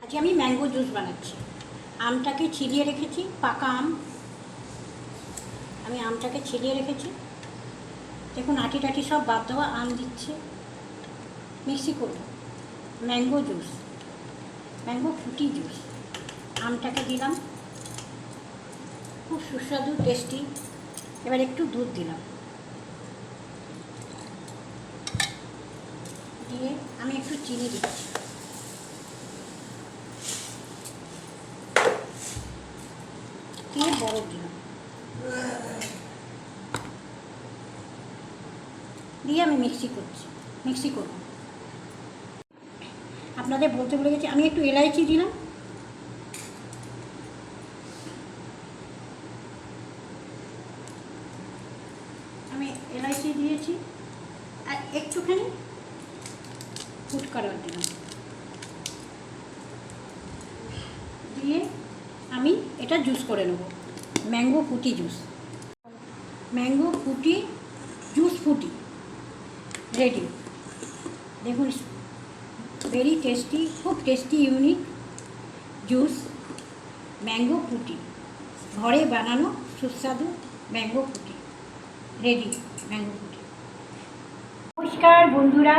আজ আমি mango juice বানাচ্ছি। আমটাকে ছিলিয়ে রেখেছি, পাকা আম। আমি আমটাকে ছিলিয়ে রেখেছি। দেখুন আটি টাটি সব বাদ দেওয়া আম দিচ্ছে, মিক্সি করব। ম্যাঙ্গো জুস, ম্যাঙ্গো ফুটি জুস। আমটাকে দিলাম, খুব সুস্বাদু টেস্টি। এবার একটু দুধ দিলাম, দিয়ে আমি একটু চিনি দিচ্ছি। দিয়ে বরফ দিলাম, দিয়ে আমি মিক্সি করব। আপনাদের বলতে ভুলে গেছি, আমি একটু এলাইচি দিলাম, আমি এলাইচি দিয়েছি, আর একটুখানি ফুড কালার দিলাম, দিয়ে আমি এটা জুস করে নেব। ম্যাঙ্গো ফুটি জুস, ম্যাঙ্গো ফুটি জুস ফুটি রেডি। দেখুন ভেরি টেস্টি, খুব টেস্টি ইউনিক জুস ম্যাঙ্গো ফুটি, ঘরে বানানো সুস্বাদু ম্যাঙ্গো ফুটি রেডি। ম্যাঙ্গো ফুটি। নমস্কার বন্ধুরা,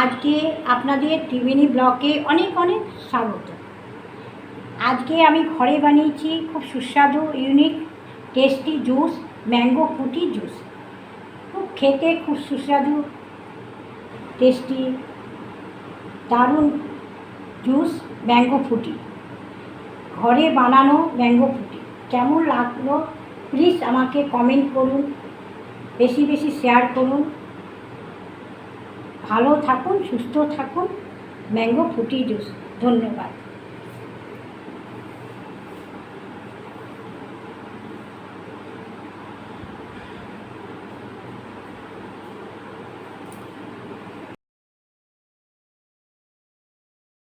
আজকে আপনাদের ত্রিবেণী ব্লগে অনেক অনেক স্বাগত। আজকে আমি ঘরে বানিয়েছি খুব সুস্বাদু ইউনিক টেস্টি জুস ম্যাঙ্গো ফুটি জুস। খুব খেতে খুব সুস্বাদু টেস্টি দারুণ জুস ম্যাঙ্গো ফুটি, ঘরে বানানো ম্যাঙ্গো ফুটি। কেমন লাগলো প্লিজ আমাকে কমেন্ট করুন, বেশি বেশি শেয়ার করুন। ভালো থাকুন, সুস্থ থাকুন। ম্যাঙ্গো ফুটি জুস। ধন্যবাদ।